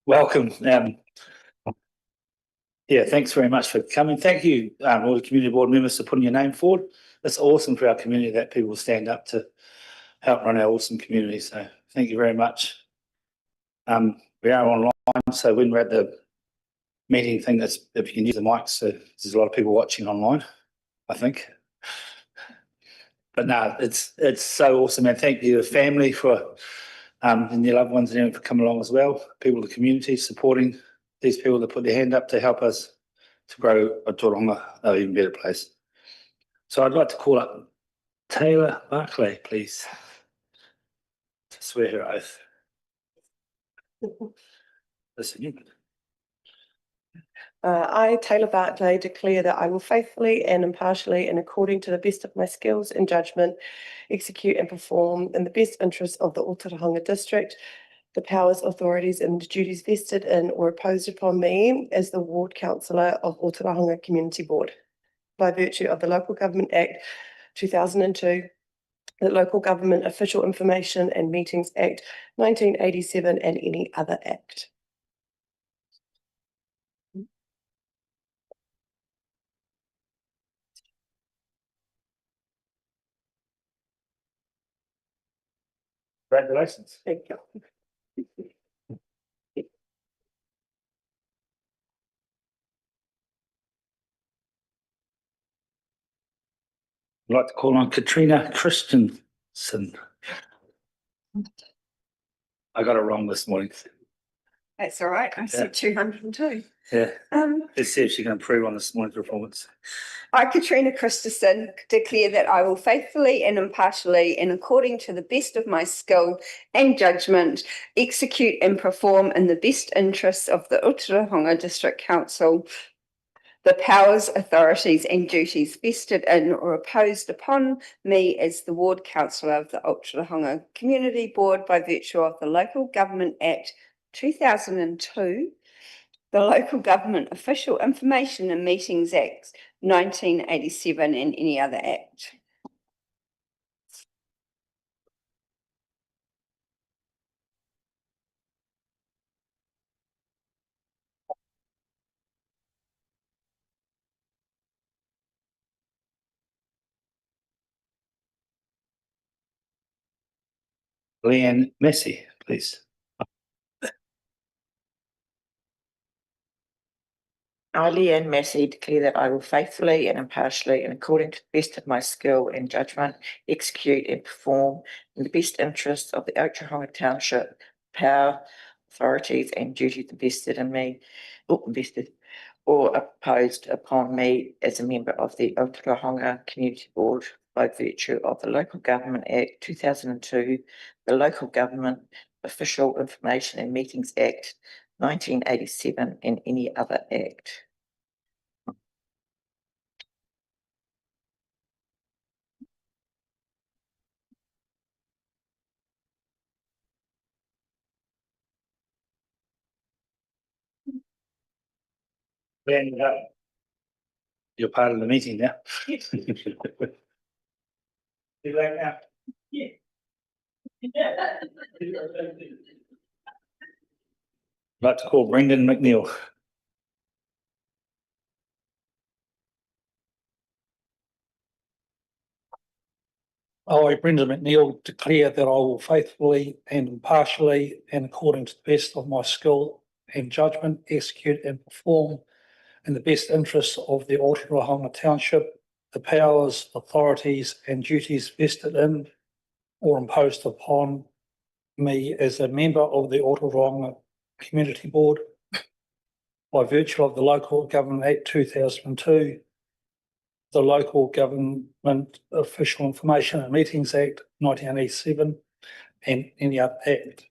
Welcome. Thanks very much for coming. Thank you, all the community board members, for putting your name forward. It's awesome for our community that people stand up to help run our awesome community. So thank you very much. We are online, so when we're at the meeting thing, if you can use the mics, so there's a lot of people watching online, I think. But no, it's so awesome, and thank you to the family for and your loved ones and for coming along as well. People in the community supporting these people that put their hand up to help us to grow Ōtorohanga an even better place. So I'd like to call up Taylor Barclay, please, to swear her oath. Listen. I, Taylor Barclay, declare that I will faithfully and impartially and according to the best of my skills and judgment execute and perform in the best interests of the Ōtorohanga district the powers, authorities and duties vested in or imposed upon me as the Ward Councillor of Ōtorohanga Community Board by virtue of the Local Government Act 2002, the Local Government Official Information and Meetings Act 1987 and any other act. Congratulations. Thank you. I'd like to call on Katrina Christensen. I got it wrong this morning. That's all right. I said 202. Yeah. Let's see if she can improve on this morning's performance. I, Katrina Christensen, declare that I will faithfully and impartially and according to the best of my skill and judgment execute and perform in the best interests of the Ōtorohanga District Council the powers, authorities and duties vested in or imposed upon me as the Ward Councillor of the Ōtorohanga Community Board by virtue of the Local Government Act 2002, the Local Government Official Information and Meetings Act 1987 and any other act. Leanne Messi, please. I, Leanne Massey, declare that I will faithfully and impartially and according to the best of my skill and judgment execute and perform in the best interests of the Ōtorohanga Township power, authorities and duties vested in me or imposed upon me as a member of the Ōtorohanga Community Board by virtue of the Local Government Act 2002, the Local Government Official Information and Meetings Act 1987 and any other act. Leanne, you're part of the meeting now. You like that? Yeah. I'd like to call Brendan McNeil. I, Brendan McNeil, declare that I will faithfully and impartially and according to the best of my skill and judgment execute and perform in the best interests of the Ōtorohanga Township the powers, authorities and duties vested in or imposed upon me as a member of the Ōtorohanga Community Board by virtue of the Local Government Act 2002, the Local Government Official Information and Meetings Act 1987 and any other act.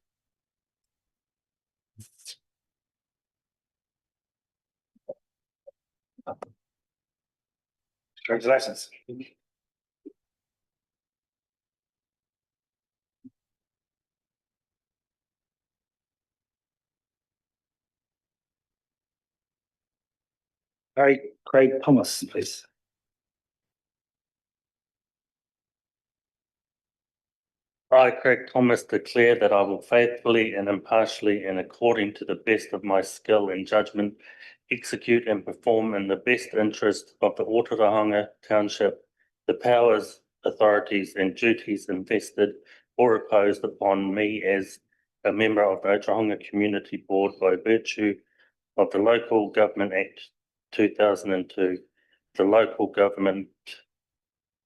Congratulations. Craig Thomas, please. I, Craig Thomas, declare that I will faithfully and impartially and according to the best of my skill and judgment execute and perform in the best interest of the Ōtorohanga Township the powers, authorities and duties invested or imposed upon me as a member of the Ōtorohanga Community Board by virtue of the Local Government Act 2002, the Local Government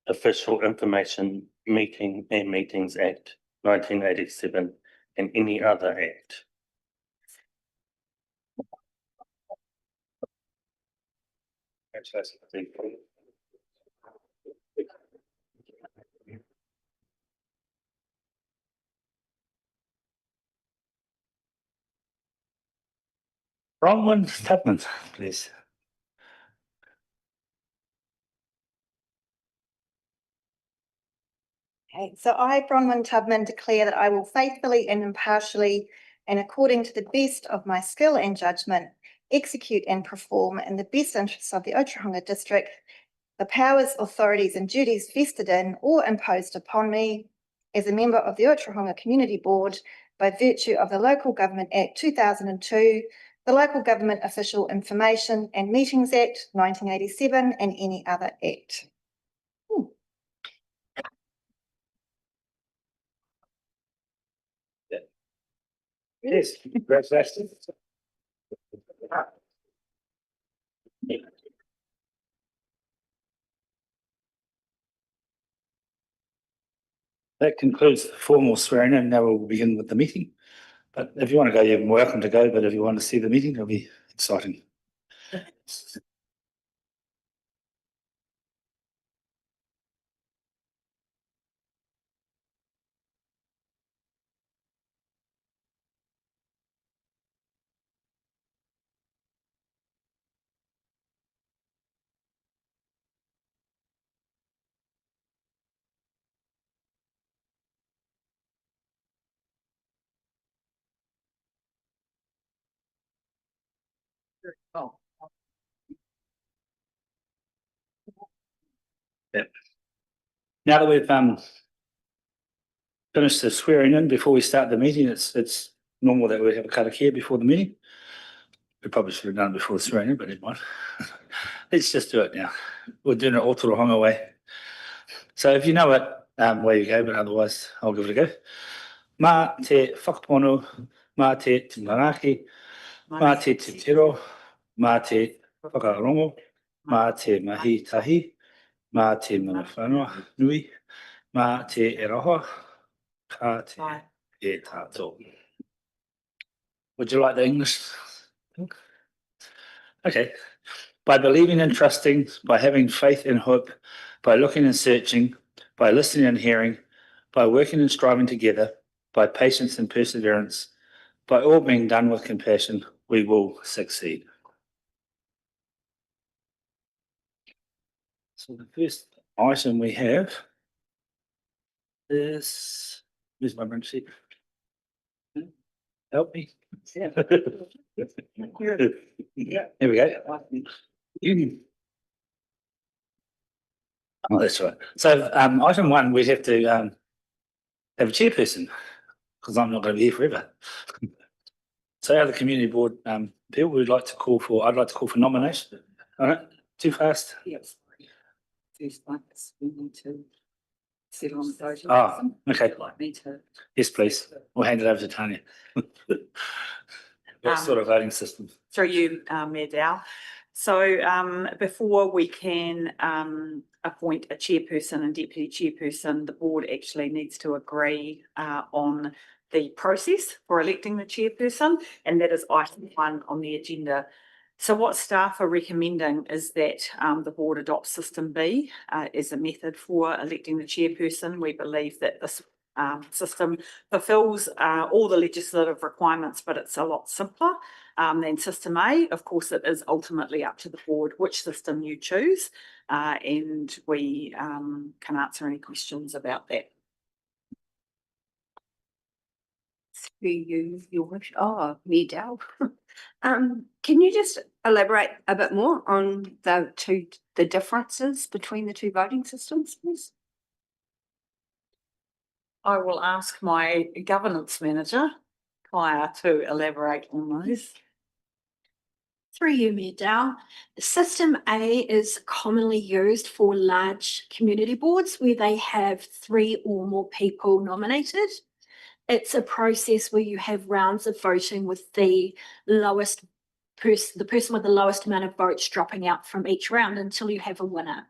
Official Information Meeting and Meetings Act 1987, and any other act. Bronwyn Tubman, please. Okay, so I, Bronwyn Tubman, declare that I will faithfully and impartially and according to the best of my skill and judgment execute and perform in the best interests of the Ōtorohanga district the powers, authorities and duties vested in or imposed upon me as a member of the Ōtorohanga Community Board by virtue of the Local Government Act 2002, the Local Government Official Information and Meetings Act 1987, and any other act. Yes, congratulations. That concludes the formal swearing in. Now we'll begin with the meeting. But if you want to go, you're welcome to go. But if you want to see the meeting, it'll be exciting. Oh. Yep. Now that we've finished the swearing in, before we start the meeting, it's normal that we have a karakia before the meeting. We probably should have done it before the swearing in, but never mind. Let's just do it now. We're doing it Ōtorohanga way. So if you know it, way you go, but otherwise I'll give it a go. Mā te whakapono, mā te tingaraki, mā te tiro, mā te whakarongo, mā te mahi tahi, mā te mana whanua nui, mā te e roha, ka te e tātou. Would you like the English? Okay. By believing and trusting, by having faith and hope, by looking and searching, by listening and hearing, by working and striving together, by patience and perseverance, by all being done with compassion, we will succeed. So the first item we have is, where's my run sheet? Help me. Yeah. Here we go. Oh, that's right. So item one, we'd have to have a chairperson, because I'm not going to be here forever. So out of the community board, people would like to call for, I'd like to call for nomination. All right, too fast? Yes. First one is we need to sit on the voting. Ah, okay. Would you like me to? Yes, please. We'll hand it over to Tanya. What sort of voting system? Through you, Mayor Dow. So before we can appoint a chairperson and deputy chairperson, the board actually needs to agree on the process for electing the chairperson, and that is item 1 on the agenda. So what staff are recommending is that the board adopts system B as a method for electing the chairperson. We believe that this system fulfills all the legislative requirements, but it's a lot simpler than system A. Of course, it is ultimately up to the board which system you choose, and we can answer any questions about that. You, your wish. Oh, me, Dal. Can you just elaborate a bit more on the differences between the two voting systems, please? I will ask my governance manager, Kaya, to elaborate on those. Through you, Mayor Dow. System A is commonly used for large community boards where they have 3 or more people nominated. It's a process where you have rounds of voting with the lowest person, the person with the lowest amount of votes dropping out from each round until you have a winner.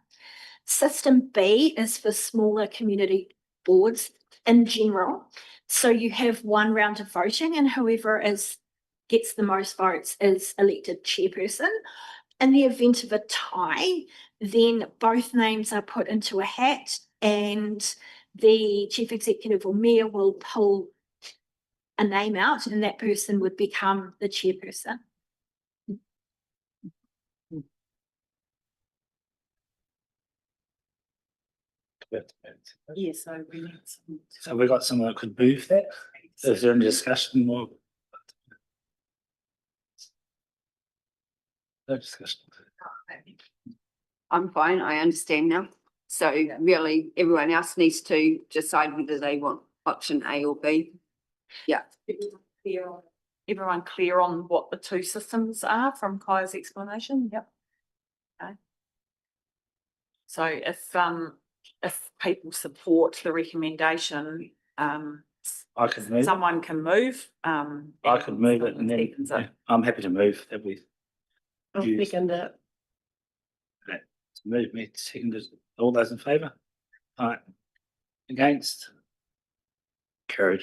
System B is for smaller community boards in general. So you have 1 round of voting and whoever gets the most votes is elected chairperson. In the event of a tie, then both names are put into a hat and the chief executive or mayor will pull a name out and that person would become the chairperson. Yeah, so we need some. So we got someone that could move that. Is there any discussion more? No discussion. I'm fine, I understand now. So really, everyone else needs to decide whether they want option A or B. Yeah. Everyone clear on what the 2 systems are from Kaya's explanation? Yep. Okay. So if people support the recommendation, I could move. someone can move. I could move it and then yeah, I'm happy to move. That we I'll Use. second it. move me seconded. All those in favour? Aye. Against? Carried.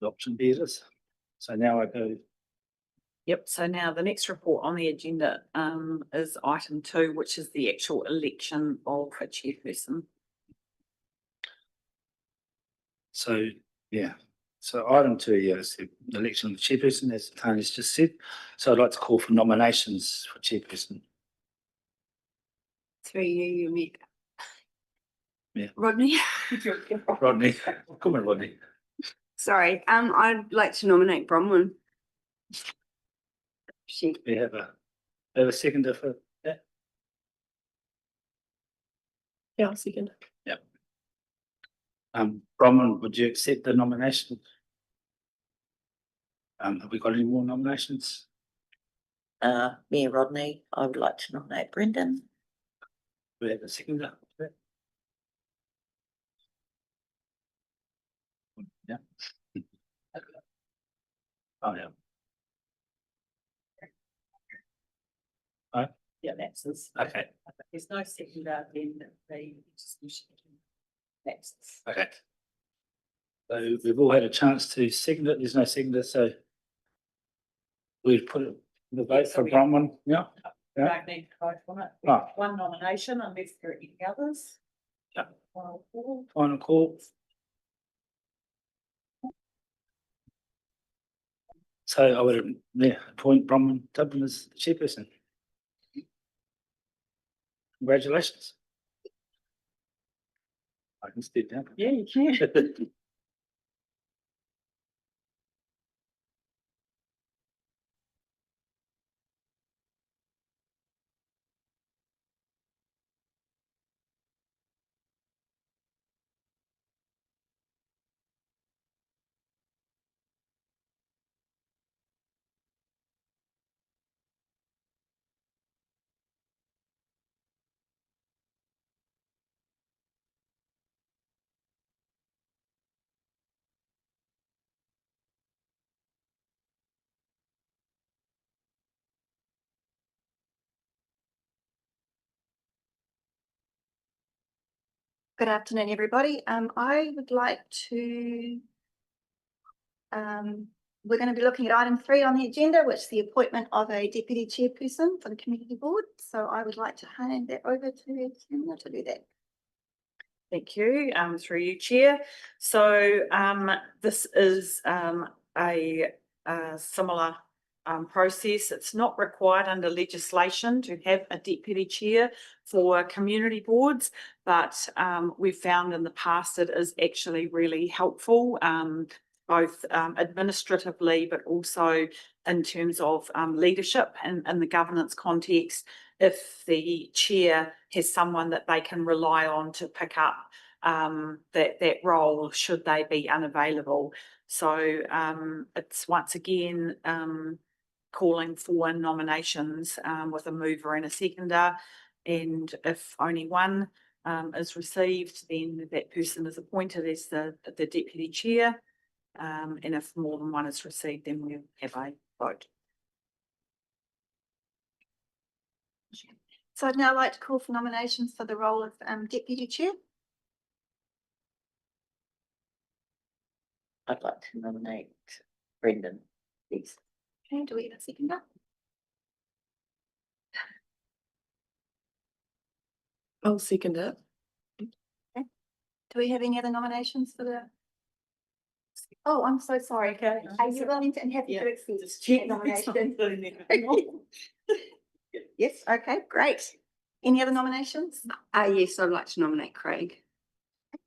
Option B it is. So now I go. Yep, so now the next report on the agenda is item 2, which is the actual election of a chairperson. So yeah. So item 2 here is the election of the chairperson, as Tony's just said. So I'd like to call for nominations for chairperson. Through you, Mayor. Yeah. Rodney. Rodney. Come on, Rodney. Sorry, I'd like to nominate Bronwyn. We have a seconder for that. Yeah, I'll second it. Yep. Bronwyn, would you accept the nomination? Have we got any more nominations? Mayor Rodney, I would like to nominate Brendan. We have a seconder for that. Yeah. Oh, yeah. Yeah, that's it. Okay. There's no seconder, then the discussion. That's Okay. So we've all had a chance to second it. There's no seconder, so we've put it the vote so for we- Bronwyn. Yeah. we Yeah. don't need to vote on it. Right. 1 nomination unless there are any others. Yeah. Final call. Final call. So I would appoint Bronwyn Dublin as the chairperson. Congratulations. I can step down. Yeah, you can. Good afternoon, everybody. I would like to, we're going to be looking at item 3 on the agenda, which is the appointment of a deputy chairperson for the community board. So I would like to hand that over to Tina to do that. Thank you, through you, Chair. So this is a similar process. It's not required under legislation to have a deputy chair for community boards, but we've found in the past it is actually really helpful, both administratively, but also in terms of leadership and in the governance context. if the chair has someone that they can rely on to pick up that role should they be unavailable. So it's once again calling for nominations with a mover and a seconder. And if only one is received, then that person is appointed as the deputy chair. And if more than one is received, then we'll have a vote. So I'd now like to call for nominations for the role of deputy chair. I'd like to nominate Brendan, please. Okay, do we have a seconder? I'll second it. Do we have any other nominations for the? Oh, I'm so sorry. Okay. Are you willing to and happy to accept that nomination? Yes, okay, great. Any other nominations? Yes, I'd like to nominate Craig.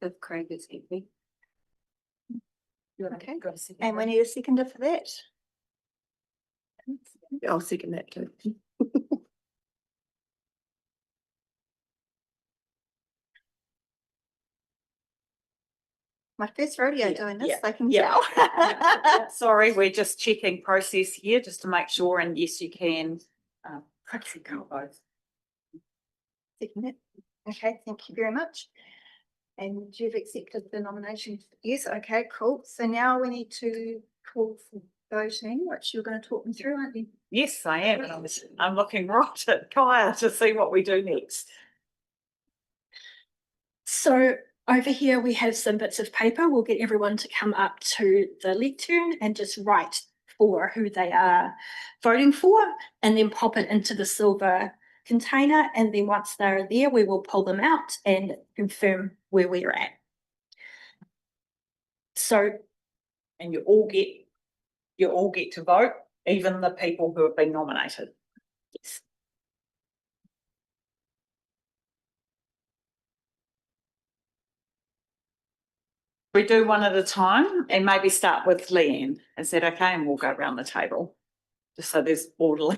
If Craig is happy. Okay, and we need a seconder for that. I'll second that too. My first rodeo Yeah, doing this, yeah, I can yeah. tell. Sorry, we're just checking process here just to make sure. And yes, you can. Both. Second it. Okay, thank you very much. And you've accepted the nomination. Yes, okay, cool. So now we need to call for voting, which you're going to talk me through, aren't you? Yes, I am. And I'm looking right at Kaya to see what we do next. So over here, we have some bits of paper. We'll get everyone to come up to the lectern and just write for who they are voting for, and then pop it into the silver container. And then once they're there, we will pull them out and confirm where we're at. So, And you all get to vote, even the people who have been nominated. yes. We do one at a time and maybe start with Leanne. Is that okay? And we'll go around the table, just so there's orderly.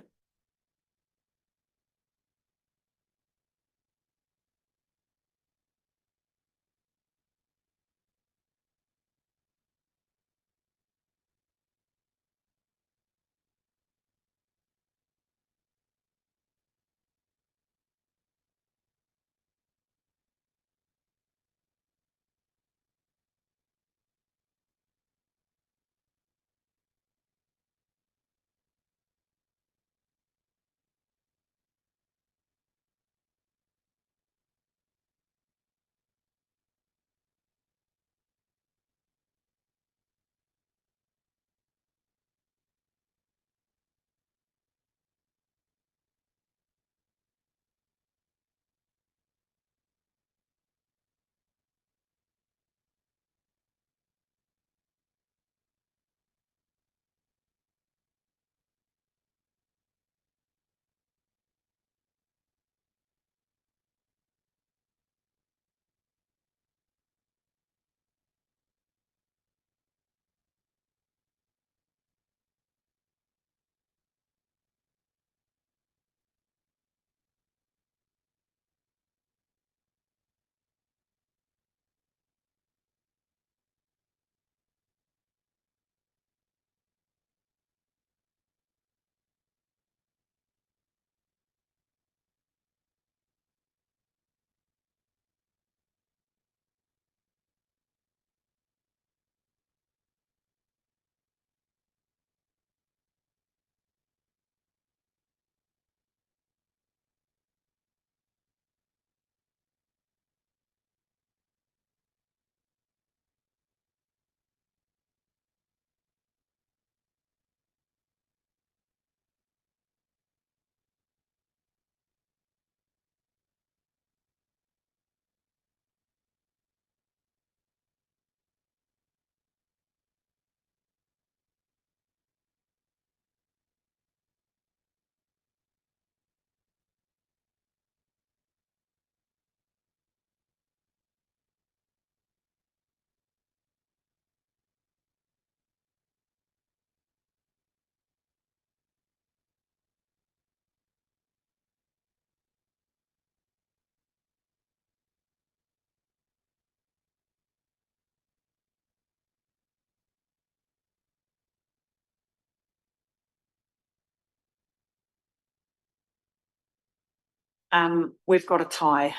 We've got a tie.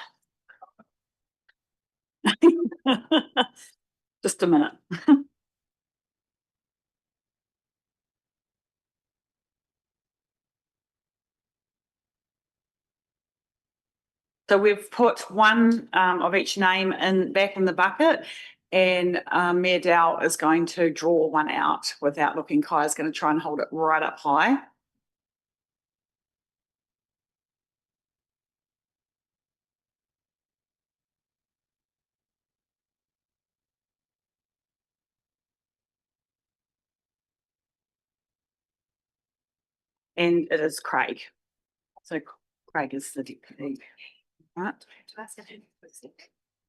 Just a minute. So we've put one of each name back in the bucket, and Mayor Dow is going to draw one out without looking. Kai's going to try and hold it right up high. And it is Craig. So Craig is the deputy, right?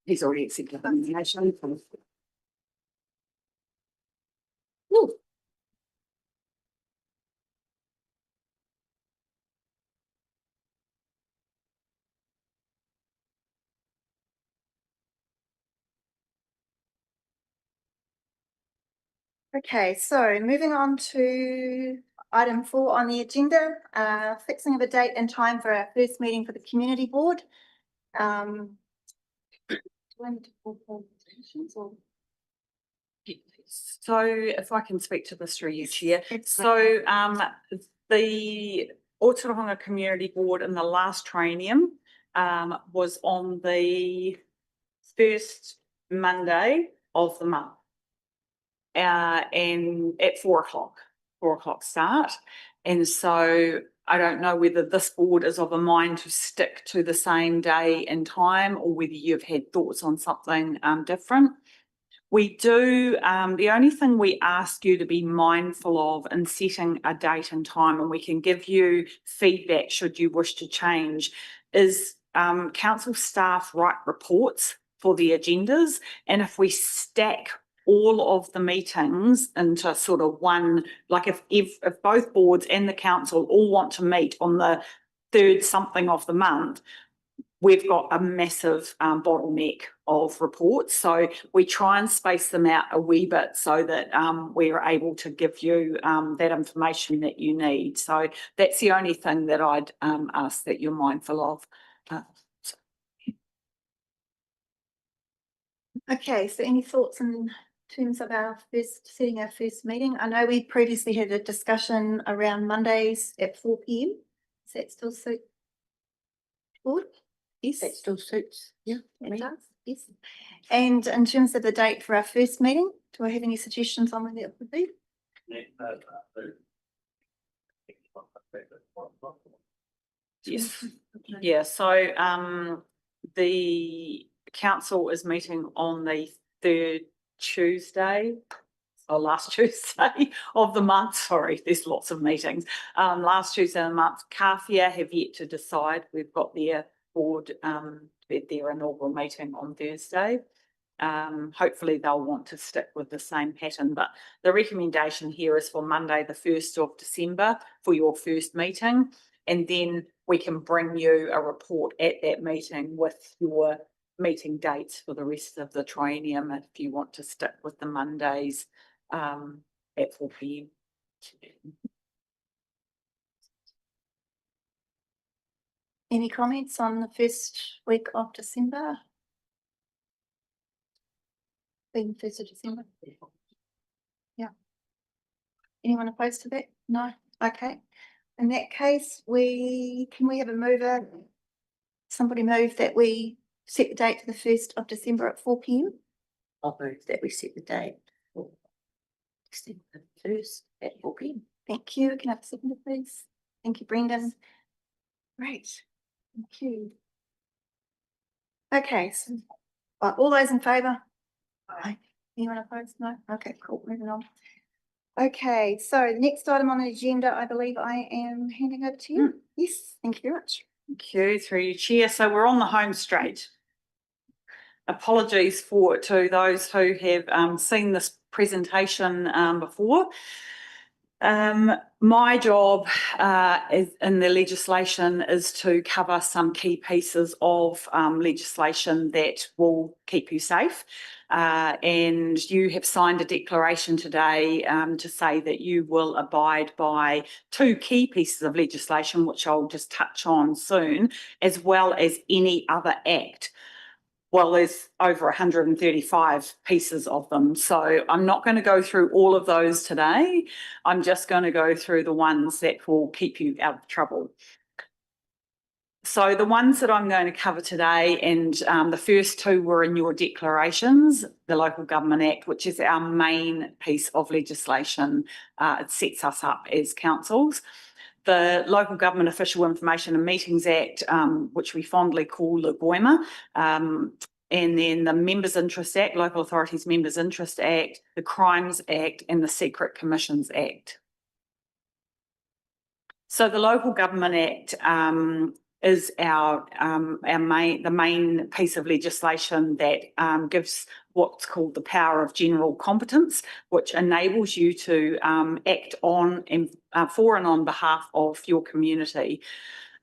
He's already accepted the nomination. Woo. Okay, so moving on to item 4 on the agenda, fixing of a date and time for our first meeting for the community board. Do I need to call for presentations or? So if I can speak to this through you, Chair. So the Ōtorohanga Community Board in the last training was on the first Monday of the month. And at 4 o'clock start. And so I don't know whether this board is of a mind to stick to the same day and time, or whether you've had thoughts on something different. We do, the only thing we ask you to be mindful of in setting a date and time, and we can give you feedback should you wish to change, is council staff write reports for the agendas. And if we stack all of the meetings into sort of one, like if both boards and the council all want to meet on the third something of the month, we've got a massive bottleneck of reports. So we try and space them out a wee bit so that we're able to give you that information that you need. So that's the only thing that I'd ask that you're mindful of. Okay, so any thoughts in terms of setting our first meeting? I know we previously had a discussion around Mondays at 4 p.m. Does that still suit board? Yes. That still suits. Yeah. It does, yes. And in terms of the date for our first meeting, do I have any suggestions on when that would be? Yes. Yeah, so the council is meeting on the third Tuesday, or last Tuesday of the month. Sorry, there's lots of meetings. Last Tuesday of the month. Kawhia have yet to decide. We've got their board at their inaugural meeting on Thursday. Hopefully they'll want to stick with the same pattern, but the recommendation here is for Monday the 1st of December for your first meeting, and then we can bring you a report at that meeting with your meeting dates for the rest of the triennium if you want to stick with the Mondays at 4 p.m. Any comments on the first week of December? Being 1st of December? Yeah. Anyone opposed to that? No? Okay. In that case, can we have a mover? Somebody move that we set the date to the 1st of December at 4 p.m. I'll move that we set the date for December 1st at 4 p.m. Thank you. Can I have a seconder, please? Thank you, Brendan. Great. Thank you. Okay, so all those in favour? Aye. Anyone opposed? No? Okay, cool. Moving on. Okay, so the next item on the agenda, I believe I am handing over to you. Yes, thank you very much. Thank you, through you, Chair. So we're on the home straight. Apologies to those who have seen this presentation before. My job in the legislation is to cover some key pieces of legislation that will keep you safe. and you have signed a declaration today to say that you will abide by two key pieces of legislation, which I'll just touch on soon, as well as any other act. Well, there's over 135 pieces of them. So I'm not going to go through all of those today. I'm just going to go through the ones that will keep you out of trouble. So the ones that I'm going to cover today, and the first two were in your declarations, the Local Government Act, which is our main piece of legislation. It sets us up as councils. The Local Government Official Information and Meetings Act, which we fondly call the GOIMA, and then the Members' Interest Act, Local Authorities Members' Interest Act, the Crimes Act, and the Secret Commissions Act. So the Local Government Act is the main piece of legislation that gives what's called the power of general competence, which enables you to act on and for and on behalf of your community.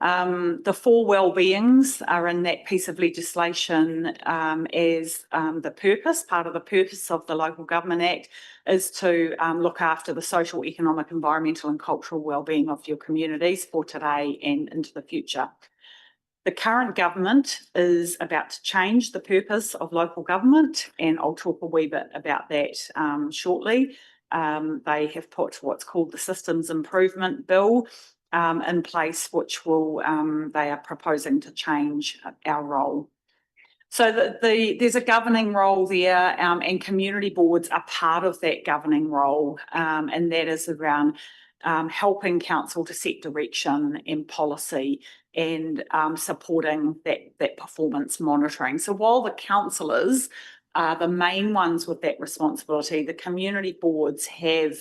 The four well-beings are in that piece of legislation as the purpose. Part of the purpose of the Local Government Act is to look after the social, economic, environmental and cultural well-being of your communities for today and into the future. The current government is about to change the purpose of local government, and I'll talk a wee bit about that shortly. They have put what's called the Systems Improvement Bill in place, which they are proposing to change our role. So there's a governing role there, and community boards are part of that governing role, and that is around helping council to set direction and policy and supporting that performance monitoring. So while the councillors are the main ones with that responsibility, the community boards have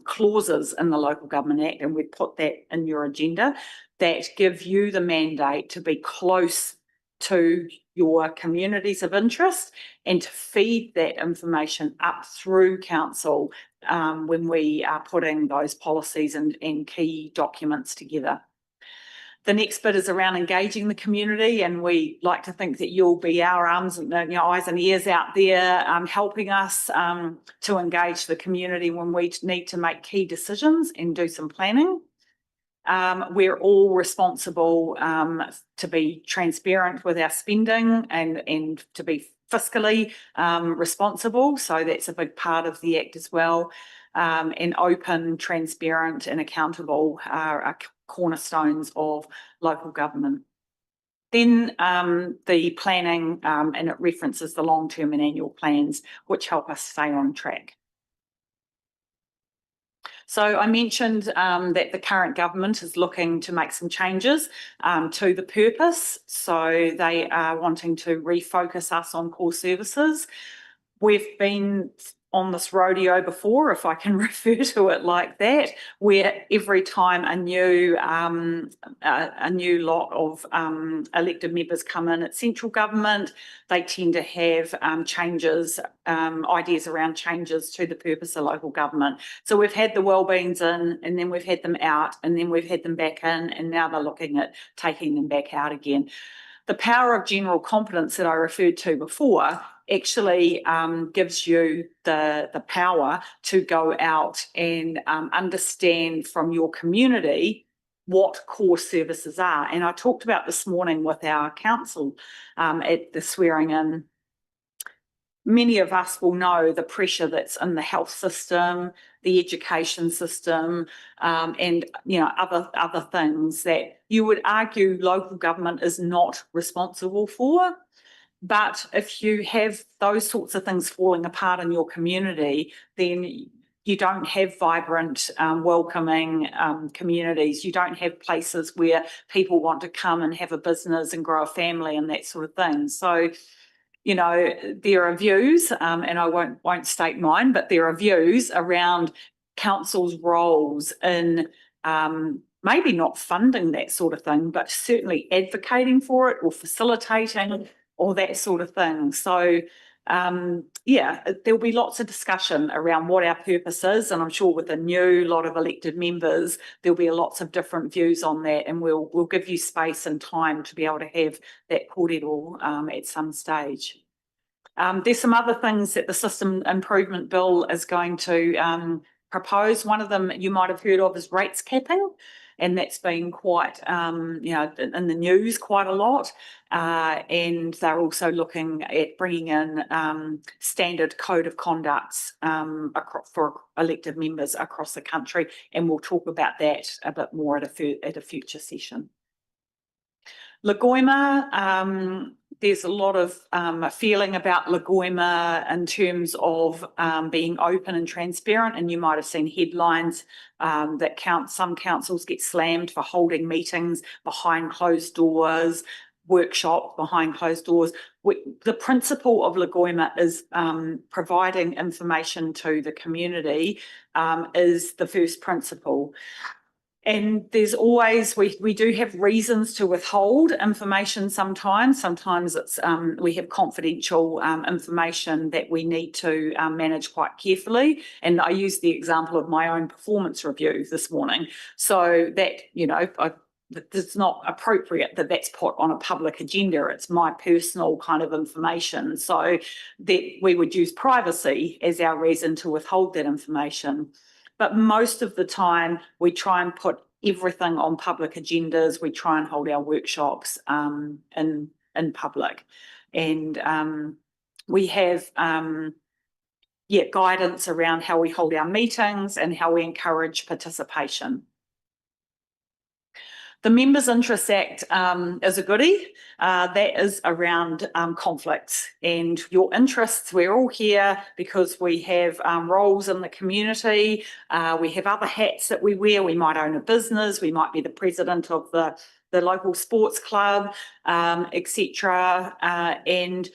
clauses in the Local Government Act, and we've put that in your agenda, that give you the mandate to be close to your communities of interest and to feed that information up through council when we are putting those policies and key documents together. The next bit is around engaging the community, and we like to think that you'll be our arms and eyes and ears out there helping us to engage the community when we need to make key decisions and do some planning. We're all responsible to be transparent with our spending and to be fiscally responsible. So that's a big part of the Act as well. And open, transparent and accountable are cornerstones of local government. Then the planning, and it references the long-term and annual plans, which help us stay on track. So I mentioned that the current government is looking to make some changes to the purpose. So they are wanting to refocus us on core services. We've been on this rodeo before, if I can refer to it like that, where every time a new lot of elected members come in at central government, they tend to have changes, ideas around changes to the purpose of local government. So we've had the wellbeings in, and then we've had them out, and then we've had them back in, and now they're looking at taking them back out again. The power of general competence that I referred to before actually gives you the power to go out and understand from your community what core services are. And I talked about this morning with our council at the swearing in. Many of us will know the pressure that's in the health system, the education system, and other things that you would argue local government is not responsible for. But if you have those sorts of things falling apart in your community, then you don't have vibrant, welcoming communities. You don't have places where people want to come and have a business and grow a family and that sort of thing. So, there are views, and I won't state mine, but there are views around council's roles in maybe not funding that sort of thing, but certainly advocating for it or facilitating or that sort of thing. So, there'll be lots of discussion around what our purpose is, and I'm sure with a new lot of elected members, there'll be lots of different views on that, and we'll give you space and time to be able to have that kōrero at some stage. There's some other things that the System Improvement Bill is going to propose. One of them you might have heard of is rates capping, and that's been quite, in the news quite a lot. And they're also looking at bringing in standard code of conducts for elected members across the country, and we'll talk about that a bit more at a future session. Lagoima, there's a lot of feeling about Lagoima in terms of being open and transparent, and you might have seen headlines that some councils get slammed for holding meetings behind closed doors, workshops behind closed doors. The principle of Lagoima is providing information to the community is the first principle. And there's always, we do have reasons to withhold information sometimes. Sometimes it's we have confidential information that we need to manage quite carefully. And I used the example of my own performance review this morning. So that, it's not appropriate that that's put on a public agenda. It's my personal kind of information. So that we would use privacy as our reason to withhold that information. But most of the time, we try and put everything on public agendas. We try and hold our workshops in public. And we have guidance around how we hold our meetings and how we encourage participation. The Members' Interests Act is a goodie. That is around conflicts and your interests. We're all here because we have roles in the community. We have other hats that we wear. We might own a business. We might be the president of the local sports club, etc. And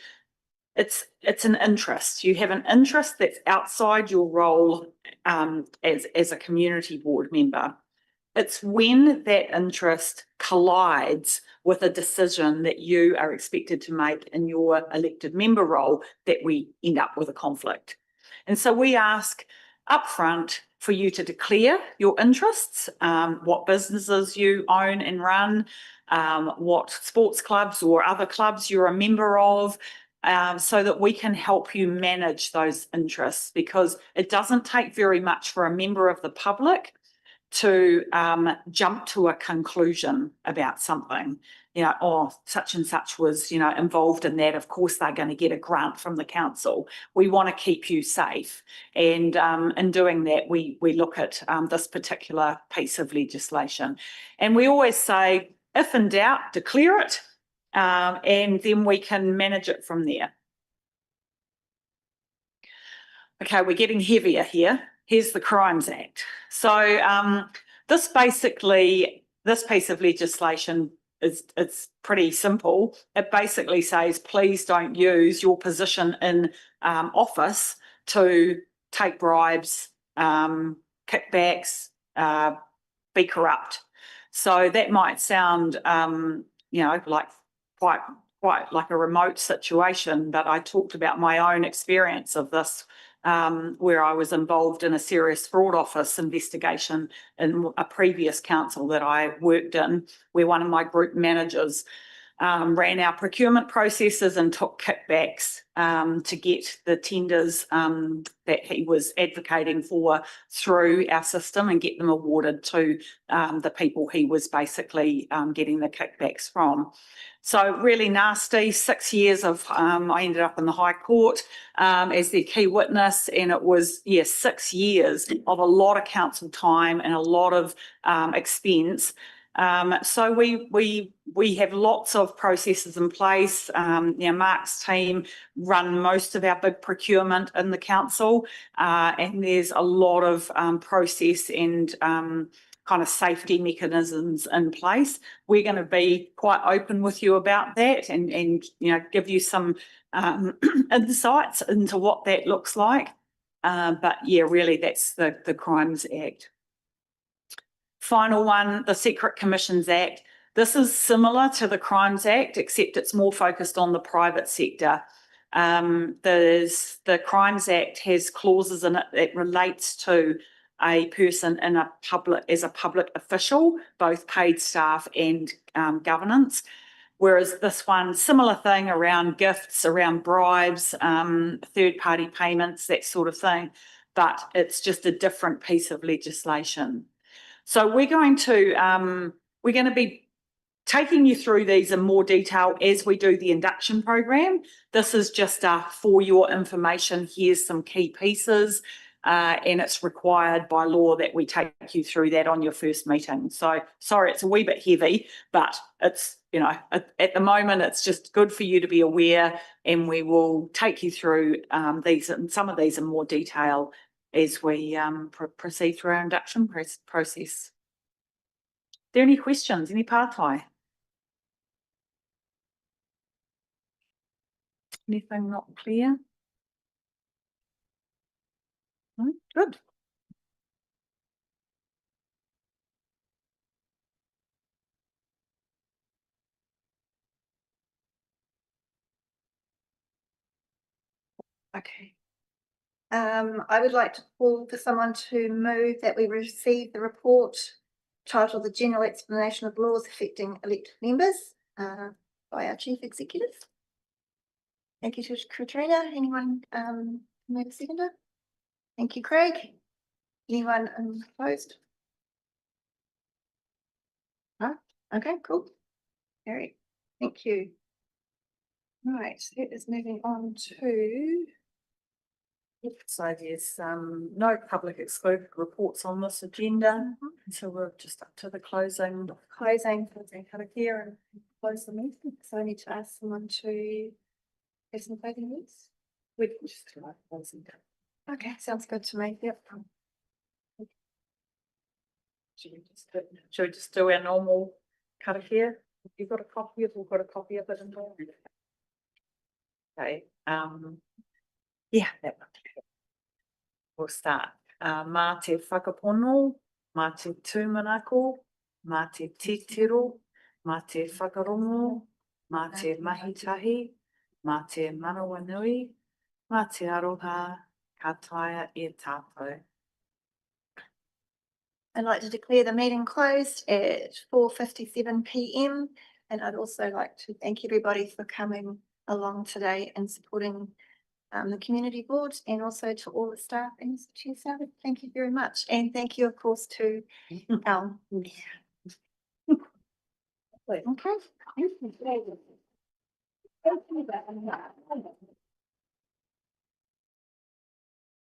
it's an interest. You have an interest that's outside your role as a community board member. It's when that interest collides with a decision that you are expected to make in your elected member role that we end up with a conflict. And so we ask upfront for you to declare your interests, what businesses you own and run, what sports clubs or other clubs you're a member of, so that we can help you manage those interests, because it doesn't take very much for a member of the public to jump to a conclusion about something. Such and such was, involved in that. Of course, they're going to get a grant from the council. We want to keep you safe. And in doing that, we look at this particular piece of legislation. And we always say, if in doubt, declare it, and then we can manage it from there. Okay, we're getting heavier here. Here's the Crimes Act. So this piece of legislation it's pretty simple. It basically says, please don't use your position in office to take bribes, kickbacks, be corrupt. So that might sound, like quite like a remote situation, but I talked about my own experience of this, where I was involved in a serious fraud office investigation in a previous council that I worked in, where one of my group managers ran our procurement processes and took kickbacks to get the tenders that he was advocating for through our system and get them awarded to the people he was basically getting the kickbacks from. So really nasty. 6 years of, I ended up in the High Court as the key witness, and it was, 6 years of a lot of council time and a lot of expense. So we have lots of processes in place. Mark's team run most of our big procurement in the council, and there's a lot of process and kind of safety mechanisms in place. We're going to be quite open with you about that and give you some insights into what that looks like. But really that's the Crimes Act. Final one, the Secret Commissions Act. This is similar to the Crimes Act, except it's more focused on the private sector. The Crimes Act has clauses in it that relates to a person in as a public official, both paid staff and governance. Whereas this one, similar thing around gifts, around bribes, third-party payments, that sort of thing, but it's just a different piece of legislation. So we're going to be taking you through these in more detail as we do the induction program. This is just for your information. Here's some key pieces, and it's required by law that we take you through that on your first meeting. So sorry, it's a wee bit heavy, but it's, you know, at the moment, it's just good for you to be aware, and we will take you through these and some of these in more detail as we proceed through our induction process. Are there any questions, any pātai? Anything not clear? No? Good. Okay. I would like to call for someone to move that we receive the report titled The General Explanation of Laws Affecting Elected Members by our Chief Executive. Thank you to Katrina. Anyone move a seconder? Thank you, Craig. Anyone opposed? No? Okay, cool. Very, thank you. Right, so it is moving on to So there's no public excluded reports on this agenda. So we're just up to the closing karakia and close the meeting. So I need to ask someone to have some closing words. We can just do our closing. Okay, sounds good to me. Yep. Should we just do our normal karakia? You've got a copy of, we've got a copy of it in there. Okay, yeah, that one. We'll start. Mā te whakapono, mā te tūmanako, mā te titiro, mā te whakarongo, mā te mahitahi, mā te manawa nui, mā te aroha, ka taia e tātou. I'd like to declare the meeting closed at 4:57 p.m. And I'd also like to thank everybody for coming along today and supporting the community board, and also to all the staff and Mr. Chair Sarah. Thank you very much. And thank you, of course, to our Okay. Thank you.